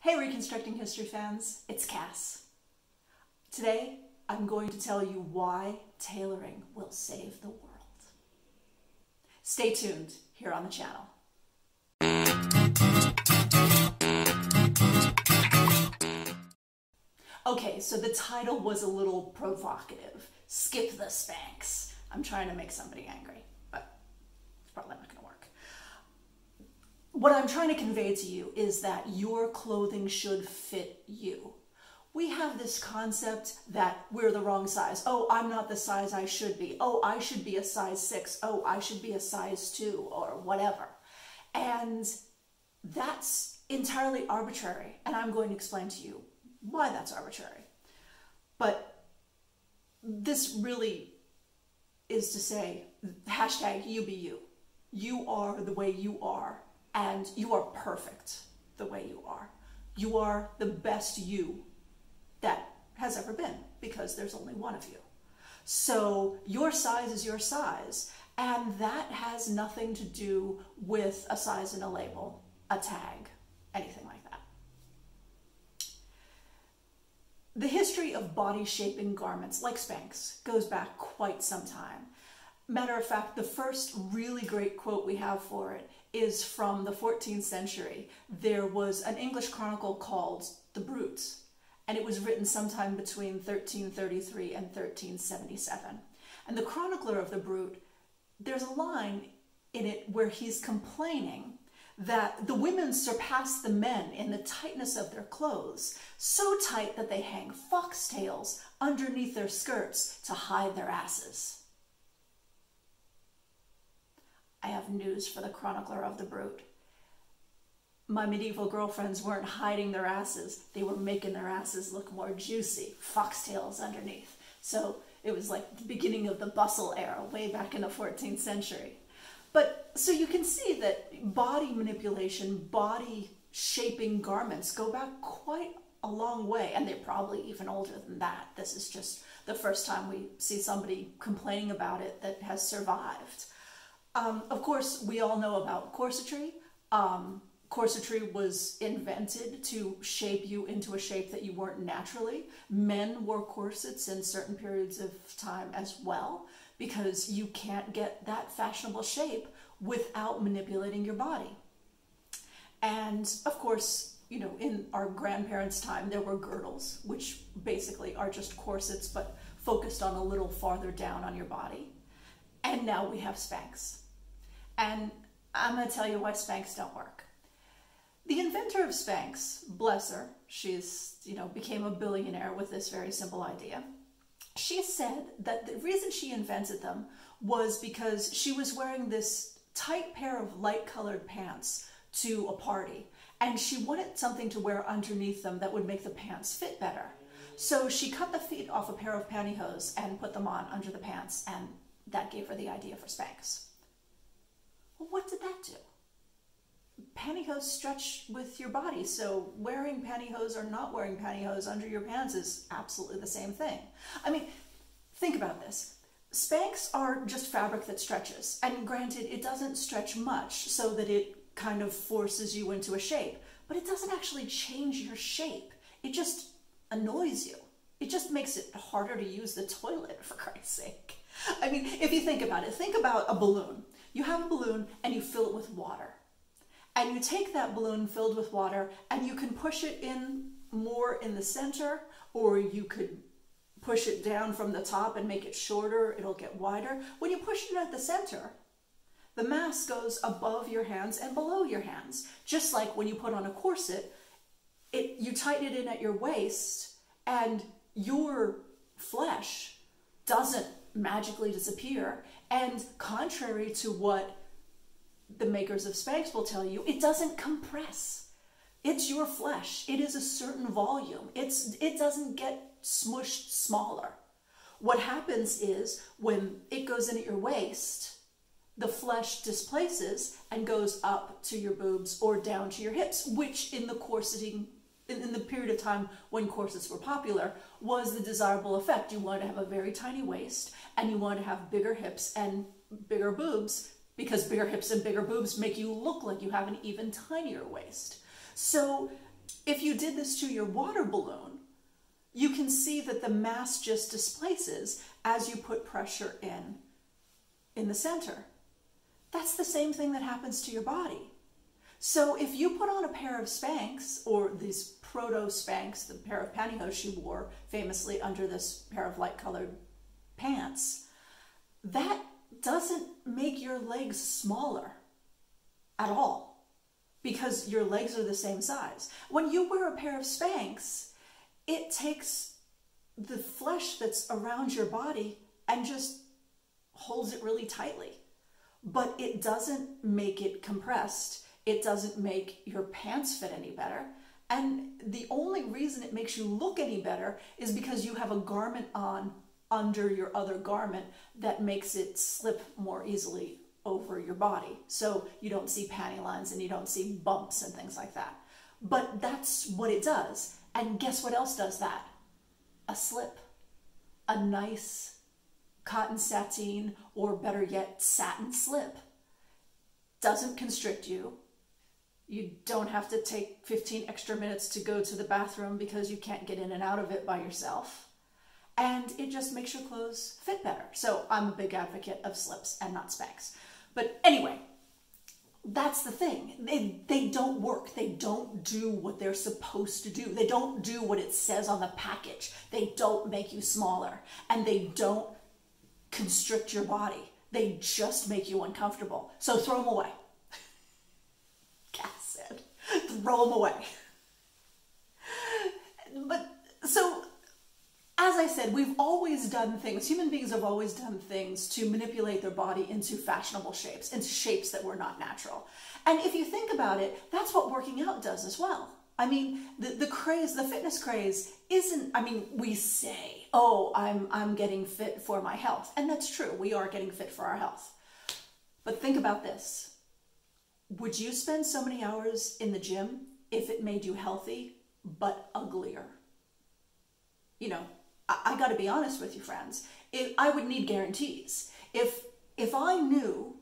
Hey Reconstructing History fans, it's Cass. Today, I'm going to tell you why tailoring will save the world. Stay tuned here on the channel. Okay, so the title was a little provocative. Skip the Spanx. I'm trying to make somebody angry, but it's probably not going to work. What I'm trying to convey to you is that your clothing should fit you. We have this concept that we're the wrong size. Oh, I'm not the size I should be. Oh, I should be a size 6. Oh, I should be a size 2 or whatever. And that's entirely arbitrary. And I'm going to explain to you why that's arbitrary. But this really is to say, hashtag you be you. You are the way you are. And you are perfect the way you are. You are the best you that has ever been, because there's only one of you. So your size is your size, and that has nothing to do with a size in a label, a tag, anything like that. The history of body shaping garments, like Spanx, goes back quite some time. Matter of fact, the first really great quote we have for it is from the 14th century. There was an English chronicle called The Brutes, and it was written sometime between 1333 and 1377. And the chronicler of The Brute, there's a line in it where he's complaining that the women surpass the men in the tightness of their clothes, so tight that they hang foxtails underneath their skirts to hide their asses. I have news for the chronicler of The Brute. My medieval girlfriends weren't hiding their asses. They were making their asses look more juicy. Foxtails underneath. So it was like the beginning of the bustle era, way back in the 14th century. But so you can see that body manipulation, body shaping garments go back quite a long way. And they're probably even older than that. This is just the first time we see somebody complaining about it that has survived. Of course, we all know about corsetry. Corsetry was invented to shape you into a shape that you weren't naturally. Men wore corsets in certain periods of time as well, because you can't get that fashionable shape without manipulating your body. And of course, you know, in our grandparents' time, there were girdles, which basically are just corsets, but focused on a little farther down on your body. And now we have Spanx. And I'm going to tell you why Spanx don't work. The inventor of Spanx, bless her, she's, became a billionaire with this very simple idea. She said that the reason she invented them was because she was wearing this tight pair of light-colored pants to a party, and she wanted something to wear underneath them that would make the pants fit better. So she cut the feet off a pair of pantyhose and put them on under the pants, and that gave her the idea for Spanx. Well, what did that do? Pantyhose stretch with your body, so wearing pantyhose or not wearing pantyhose under your pants is absolutely the same thing. I mean, think about this. Spanx are just fabric that stretches, and granted, it doesn't stretch much so that it kind of forces you into a shape, but it doesn't actually change your shape. It just annoys you. It just makes it harder to use the toilet, for Christ's sake. I mean, if you think about it, think about a balloon. You have a balloon and you fill it with water. And you take that balloon filled with water and you can push it in more in the center, or you could push it down from the top and make it shorter, it'll get wider. When you push it at the center, the mass goes above your hands and below your hands. Just like when you put on a corset, you tighten it in at your waist and your flesh doesn't magically disappear. And contrary to what the makers of Spanx will tell you, it doesn't compress. It's your flesh. It is a certain volume. It doesn't get smushed smaller. What happens is when it goes in at your waist, the flesh displaces and goes up to your boobs or down to your hips, which in the corseting, in the period of time when corsets were popular, was the desirable effect. You wanted to have a very tiny waist, and you wanted to have bigger hips and bigger boobs, because bigger hips and bigger boobs make you look like you have an even tinier waist. So if you did this to your water balloon, you can see that the mass just displaces as you put pressure in the center. That's the same thing that happens to your body. So if you put on a pair of Spanx, or these proto Spanx, the pair of pantyhose she wore famously under this pair of light colored pants, that doesn't make your legs smaller at all, because your legs are the same size. When you wear a pair of Spanx, it takes the flesh that's around your body and just holds it really tightly. But it doesn't make it compressed. It doesn't make your pants fit any better. And the only reason it makes you look any better is because you have a garment on under your other garment that makes it slip more easily over your body. So you don't see panty lines and you don't see bumps and things like that. But that's what it does. And guess what else does that? A slip. A nice cotton sateen, or better yet, satin slip. Doesn't constrict you. You don't have to take 15 extra minutes to go to the bathroom because you can't get in and out of it by yourself. And it just makes your clothes fit better. So I'm a big advocate of slips and not Spanx. But anyway, that's the thing. They don't work. They don't do what they're supposed to do. They don't do what it says on the package. They don't make you smaller. And they don't constrict your body. They just make you uncomfortable. So throw them away. Cass said, throw them away. But so, as I said, we've always done things, human beings have always done things to manipulate their body into fashionable shapes, into shapes that were not natural. And if you think about it, that's what working out does as well. I mean, the craze, the fitness craze isn't, I mean, we say, oh, I'm getting fit for my health. And that's true. We are getting fit for our health. But think about this. Would you spend so many hours in the gym if it made you healthy, but uglier? You know, I got to be honest with you, friends. I would need guarantees. If I knew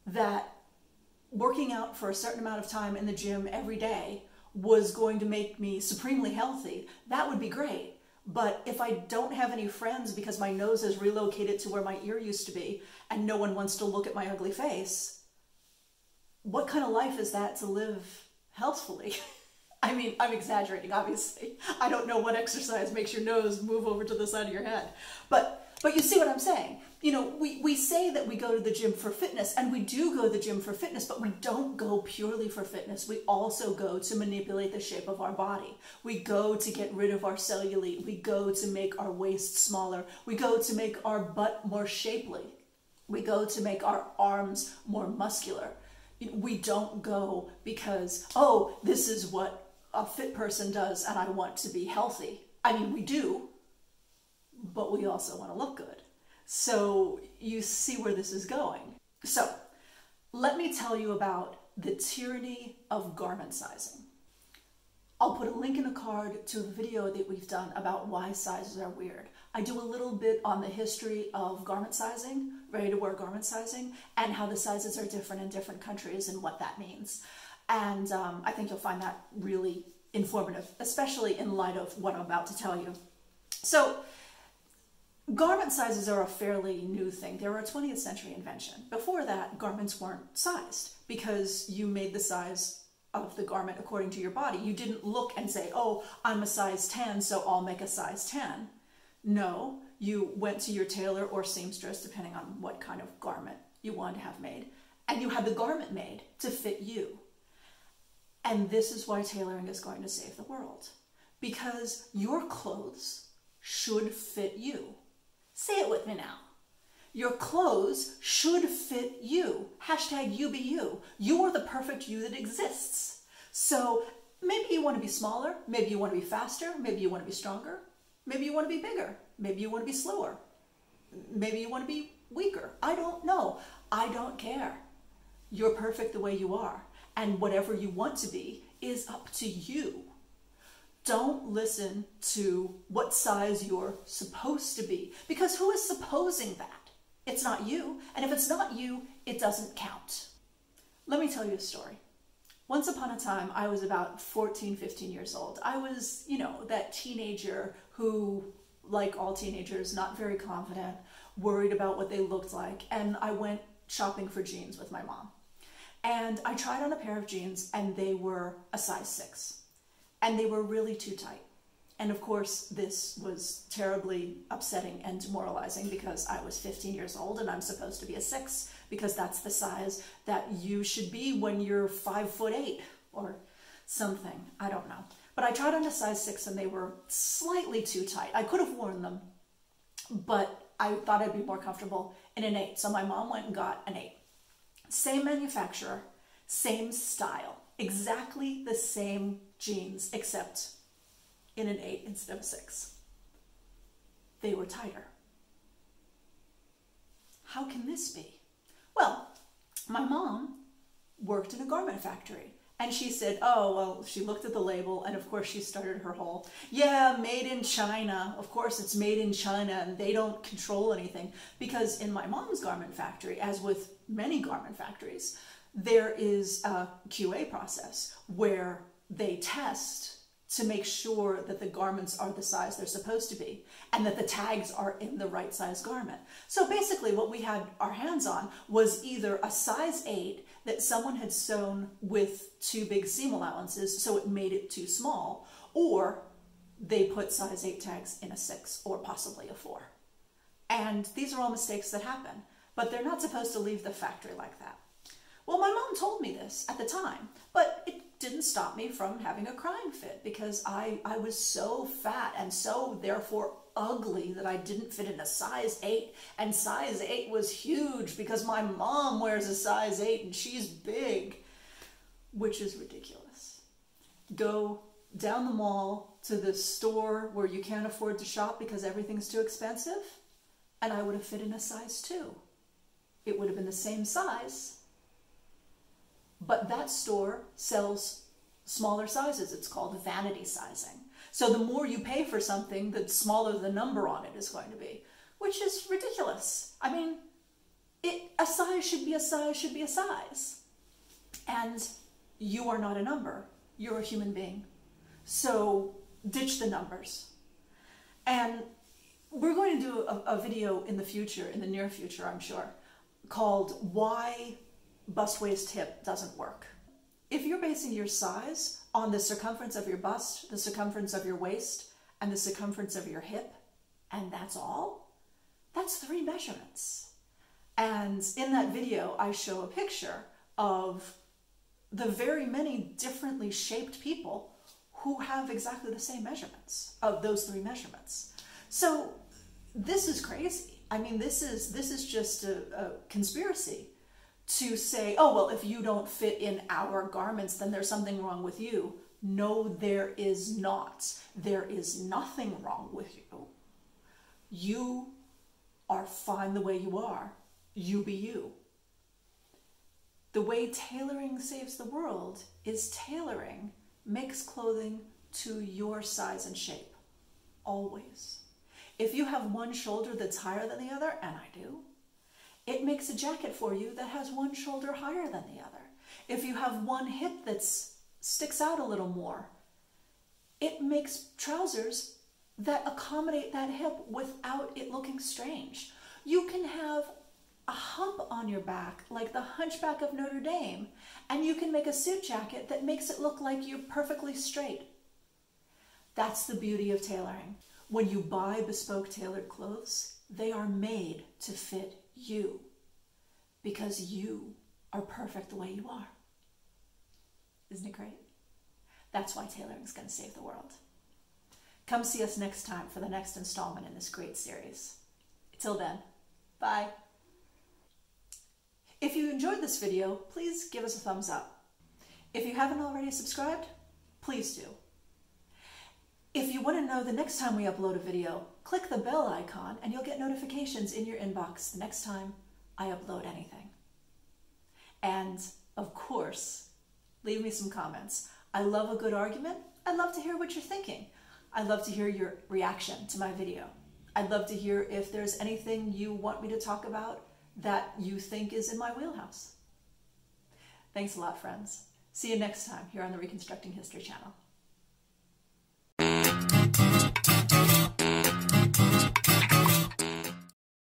that working out for a certain amount of time in the gym every day was going to make me supremely healthy, that would be great. But if I don't have any friends because my nose has relocated to where my ear used to be and no one wants to look at my ugly face, what kind of life is that to live healthfully? I mean, I'm exaggerating, obviously. I don't know what exercise makes your nose move over to the side of your head. But you see what I'm saying? You know, we say that we go to the gym for fitness, and we do go to the gym for fitness, but we don't go purely for fitness. We also go to manipulate the shape of our body. We go to get rid of our cellulite. We go to make our waist smaller. We go to make our butt more shapely. We go to make our arms more muscular. We don't go because, oh, this is what a fit person does and I want to be healthy. I mean, we do, but we also want to look good. So you see where this is going. So let me tell you about the tyranny of garment sizing. I'll put a link in a card to a video that we've done about why sizes are weird. I do a little bit on the history of garment sizing, ready-to-wear garment sizing, and how the sizes are different in different countries and what that means. And I think you'll find that really informative, especially in light of what I'm about to tell you. So garment sizes are a fairly new thing. They were a 20th century invention. Before that, garments weren't sized because you made the size of the garment according to your body. You didn't look and say, oh, I'm a size 10, so I'll make a size 10. No, you went to your tailor or seamstress, depending on what kind of garment you wanted to have made, and you had the garment made to fit you. And this is why tailoring is going to save the world. Because your clothes should fit you. Say it with me now. Your clothes should fit you. Hashtag you be you. You are the perfect you that exists. So maybe you want to be smaller. Maybe you want to be faster. Maybe you want to be stronger. Maybe you want to be bigger. Maybe you want to be slower. Maybe you want to be weaker. I don't know. I don't care. You're perfect the way you are. And whatever you want to be is up to you. Don't listen to what size you're supposed to be, because who is supposing that? It's not you. And if it's not you, it doesn't count. Let me tell you a story. Once upon a time, I was about 14, 15 years old. I was, you know, that teenager who, like all teenagers, not very confident, worried about what they looked like. And I went shopping for jeans with my mom. And I tried on a pair of jeans and they were a size 6. And they were really too tight. And of course, this was terribly upsetting and demoralizing because I was 15 years old and I'm supposed to be a 6 because that's the size that you should be when you're 5'8" or something. I don't know. But I tried on a size 6 and they were slightly too tight. I could have worn them, but I thought I'd be more comfortable in an 8. So my mom went and got an 8. Same manufacturer, same style, exactly the same jeans, except in an 8 instead of a 6. They were tighter. How can this be? Well, my mom worked in a garment factory. And she said, oh, well, she looked at the label and of course she started her whole, yeah, made in China. Of course it's made in China and they don't control anything. Because in my mom's garment factory, as with many garment factories, there is a QA process where they test to make sure that the garments are the size they're supposed to be and that the tags are in the right size garment. So basically what we had our hands on was either a size 8 that someone had sewn with too big seam allowances so it made it too small, or they put size 8 tags in a 6 or possibly a 4. And these are all mistakes that happen, but they're not supposed to leave the factory like that. Well, my mom told me this at the time, but it didn't stop me from having a crying fit because I was so fat and so therefore ugly that I didn't fit in a size 8, and size 8 was huge because my mom wears a size 8 and she's big, which is ridiculous. Go down the mall to the store where you can't afford to shop because everything's too expensive, and I would have fit in a size 2. It would have been the same size, but that store sells smaller sizes. It's called vanity sizing. So the more you pay for something, the smaller the number on it is going to be, which is ridiculous. I mean, a size should be a size should be a size. And you are not a number. You're a human being. So ditch the numbers. And we're going to do a video in the future, in the near future, I'm sure, called Why Bust Waist Hip Doesn't Work. If you're basing your size on the circumference of your bust, the circumference of your waist, and the circumference of your hip, and that's all, that's 3 measurements. And in that video, I show a picture of the very many differently shaped people who have exactly the same measurements of those 3 measurements. So this is crazy. I mean, this is just a conspiracy to say, oh, well, if you don't fit in our garments, then there's something wrong with you. No, there is not. There is nothing wrong with you. You are fine the way you are. You be you. The way tailoring saves the world is tailoring makes clothing to your size and shape. Always. If you have one shoulder that's higher than the other, and I do, it makes a jacket for you that has one shoulder higher than the other. If you have one hip that sticks out a little more, it makes trousers that accommodate that hip without it looking strange. You can have a hump on your back like the Hunchback of Notre Dame, and you can make a suit jacket that makes it look like you're perfectly straight. That's the beauty of tailoring. When you buy bespoke tailored clothes, they are made to fit you, because you are perfect the way you are. Isn't it great? That's why tailoring is going to save the world. Come see us next time for the next installment in this great series. Till then, bye. If you enjoyed this video, please give us a thumbs up. If you haven't already subscribed, please do. If you want to know the next time we upload a video, click the bell icon and you'll get notifications in your inbox the next time I upload anything. And of course, leave me some comments. I love a good argument. I'd love to hear what you're thinking. I'd love to hear your reaction to my video. I'd love to hear if there's anything you want me to talk about that you think is in my wheelhouse. Thanks a lot, friends. See you next time here on the Reconstructing History channel.